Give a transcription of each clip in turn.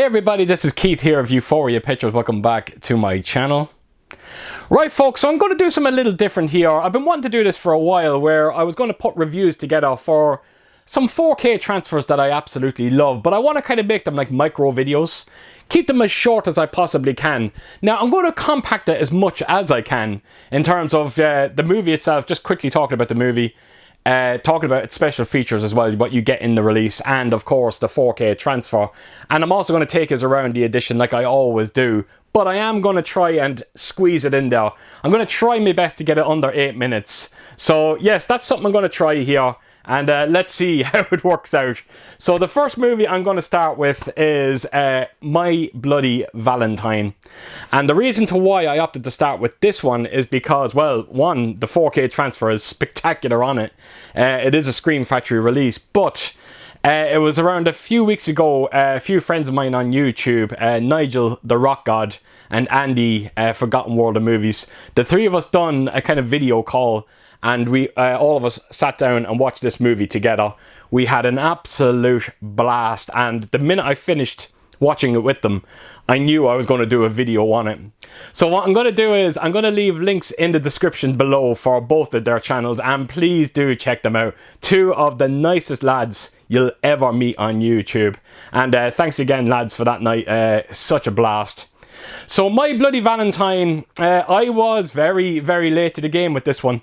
Hey everybody, this is Keith here of Euphoria Pictures. Welcome back to my channel. Right folks, so I'm going to do something a little different here. I've been wanting to do this for a while, where I was going to put reviews together for some 4K transfers that I absolutely love, but I want to kind of make them like micro videos. Keep them as short as I possibly can. Now I'm going to compact it as much as I can in terms of the movie itself, just quickly talking about the movie. Talking about its special features as well, what you get in the release, and of course the 4K transfer. And I'm also going to take us around the edition like I always do, but I am going to try and squeeze it in there. I'm going to try my best to get it under 8 minutes. So yes, that's something I'm going to try here, and let's see how it works out. So the first movie I'm going to start with is My Bloody Valentine. And the reason to why I opted to start with this one is because, well, one, the 4K transfer is spectacular on it. It is a Scream Factory release, but it was around a few weeks ago, a few friends of mine on YouTube, Nigel the Rockgod and Andy Forgotten World of Movies, the three of us done a kind of video call, and we all of us sat down and watched this movie together. We had an absolute blast, and the minute I finished watching it with them, I knew I was going to do a video on it. So what I'm going to do is I'm going to leave links in the description below for both of their channels, and please do check them out. Two of the nicest lads you'll ever meet on YouTube. And thanks again, lads, for that night. Such a blast. So My Bloody Valentine, I was very, very late to the game with this one.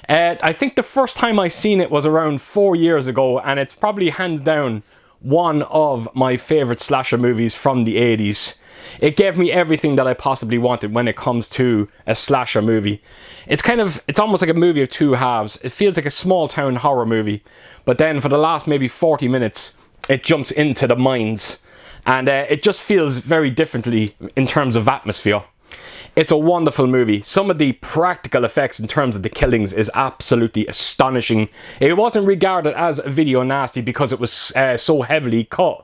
I think the first time I seen it was around 4 years ago, and it's probably hands down one of my favourite slasher movies from the 80s. It gave me everything that I possibly wanted when it comes to a slasher movie. It's almost like a movie of two halves. It feels like a small town horror movie, but then for the last maybe 40 minutes, it jumps into the mines, and it just feels very differently in terms of atmosphere. It's a wonderful movie. Some of the practical effects in terms of the killings is absolutely astonishing. It wasn't regarded as a video nasty because it was so heavily cut.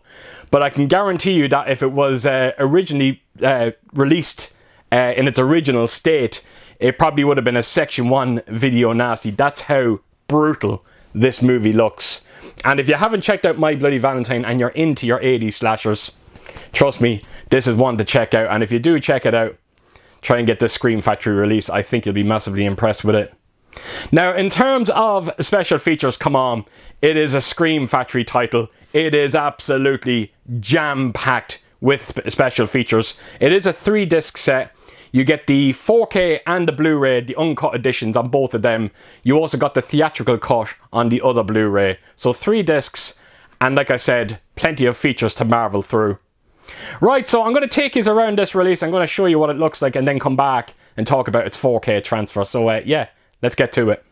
But I can guarantee you that if it was originally released in its original state, it probably would have been a Section 1 video nasty. That's how brutal this movie looks. And if you haven't checked out My Bloody Valentine and you're into your 80s slashers, trust me, this is one to check out. And if you do check it out, try and get this Scream Factory release. I think you'll be massively impressed with it. Now, in terms of special features, come on, it is a Scream Factory title. It is absolutely jam-packed with special features. It is a 3-disc set. You get the 4K and the Blu-ray, the uncut editions on both of them. You also got the theatrical cut on the other Blu-ray. So 3 discs, and like I said, plenty of features to marvel through. Right, so I'm going to take you around this release. I'm going to show you what it looks like and then come back and talk about its 4K transfer. So yeah, let's get to it.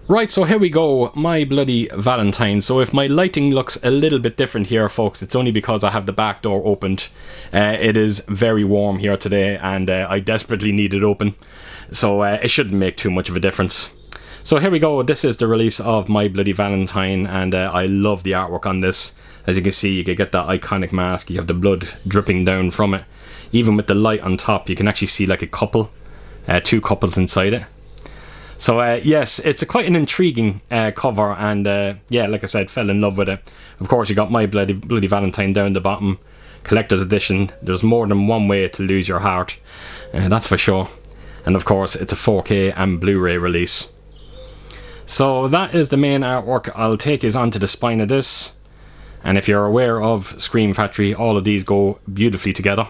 Right, so here we go, My Bloody Valentine. So if my lighting looks a little bit different here, folks, it's only because I have the back door opened. It is very warm here today, and I desperately need it open. So it shouldn't make too much of a difference. So here we go, this is the release of My Bloody Valentine, and I love the artwork on this. As you can see, you can get that iconic mask, you have the blood dripping down from it. Even with the light on top, you can actually see like a couple, 2 couples inside it. So yes, it's quite an intriguing cover, and yeah, like I said, fell in love with it. Of course, you got My Bloody Valentine down the bottom, collector's edition. There's more than one way to lose your heart, that's for sure. And of course, it's a 4K and Blu-ray release. So that is the main artwork. I'll take you onto the spine of this. And if you're aware of Scream Factory, all of these go beautifully together.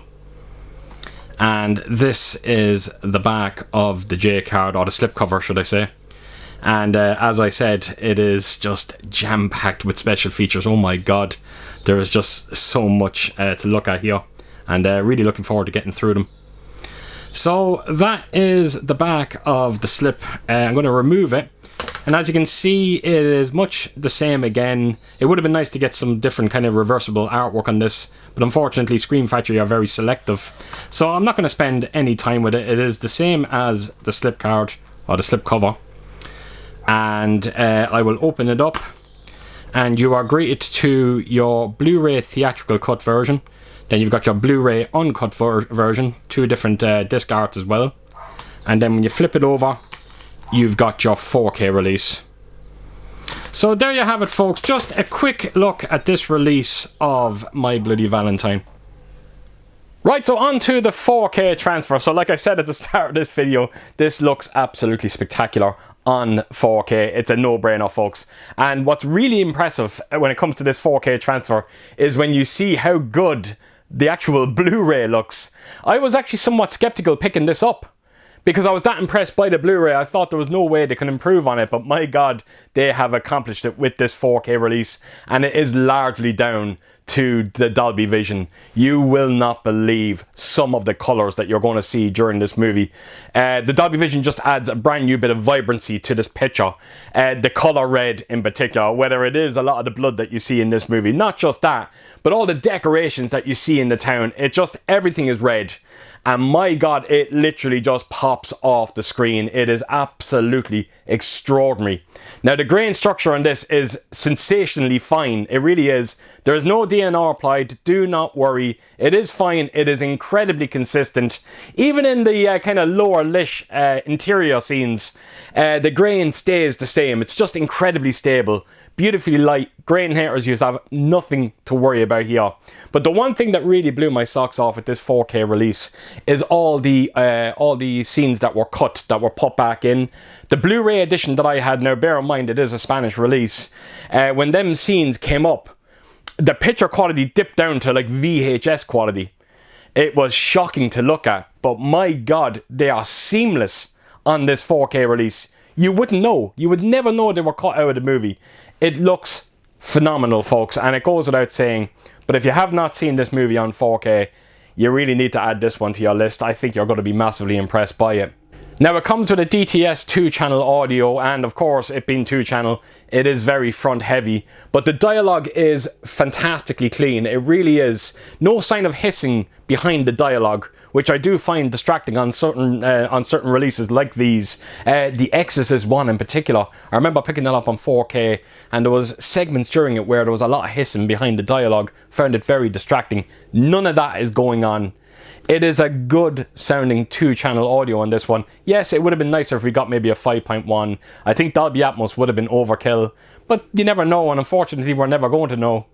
And this is the back of the J card, or the slipcover, should I say. And as I said, it is just jam-packed with special features. Oh my god, there is just so much to look at here. And really looking forward to getting through them. So that is the back of the slip. I'm going to remove it. And as you can see, it is much the same again. It would have been nice to get some different kind of reversible artwork on this, but unfortunately Scream Factory are very selective. So I'm not going to spend any time with it. It is the same as the slip card, or the slip cover. And I will open it up, and you are greeted to your Blu-ray theatrical cut version. Then you've got your Blu-ray uncut version, 2 different disc arts as well. And then when you flip it over, you've got your 4K release. So there you have it, folks. Just a quick look at this release of My Bloody Valentine. Right, so on to the 4K transfer. So like I said at the start of this video, this looks absolutely spectacular on 4K. It's a no-brainer, folks. And what's really impressive when it comes to this 4K transfer is when you see how good the actual Blu-ray looks. I was actually somewhat skeptical picking this up, because I was that impressed by the Blu-ray. I thought there was no way they can improve on it, but my God, they have accomplished it with this 4K release, and it is largely down to the Dolby Vision. You will not believe some of the colors that you're going to see during this movie. The Dolby Vision just adds a brand new bit of vibrancy to this picture. The color red in particular, whether it is a lot of the blood that you see in this movie, not just that, but all the decorations that you see in the town, everything is red. And my God, it literally just pops off the screen. It is absolutely extraordinary. Now, the grain structure on this is sensationally fine. It really is. There is no DNR applied. Do not worry. It is fine. It is incredibly consistent. Even in the kind of lower lit interior scenes, the grain stays the same. It's just incredibly stable. Beautifully light. Grain haters, you have nothing to worry about here. But the one thing that really blew my socks off with this 4K release is all the scenes that were cut, that were put back in. The Blu-ray edition that I had, now bear in mind it is a Spanish release, when them scenes came up, the picture quality dipped down to like VHS quality. It was shocking to look at, but my God, they are seamless on this 4K release. You wouldn't know. You would never know they were cut out of the movie. It looks phenomenal, folks, and it goes without saying. But if you have not seen this movie on 4K, you really need to add this one to your list. I think you're going to be massively impressed by it. Now, it comes with a DTS 2-channel audio, and of course, it being 2-channel, it is very front heavy, but the dialogue is fantastically clean. It really is. No sign of hissing behind the dialogue, which I do find distracting on certain releases like these. The Exorcist one in particular, I remember picking that up on 4K, and there was segments during it where there was a lot of hissing behind the dialogue. Found it very distracting. None of that is going on. It is a good sounding 2-channel audio on this one. Yes, it would have been nicer if we got maybe a 5.1. I think Dolby Atmos would have been overkill, but you never know, and unfortunately we're never going to know.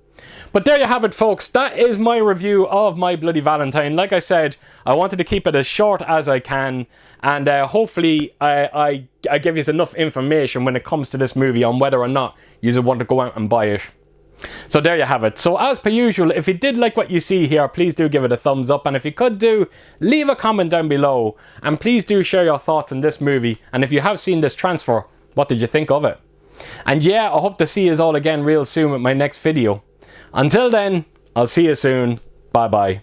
But there you have it, folks. That is my review of My Bloody Valentine. Like I said, I wanted to keep it as short as I can, and hopefully I give you enough information when it comes to this movie on whether or not you want to go out and buy it. So there you have it. So as per usual, if you did like what you see here, please do give it a thumbs up, and if you could leave a comment down below, and please do share your thoughts on this movie, and if you have seen this transfer, what did you think of it? And yeah, I hope to see you all again real soon with my next video. Until then, I'll see you soon. Bye bye.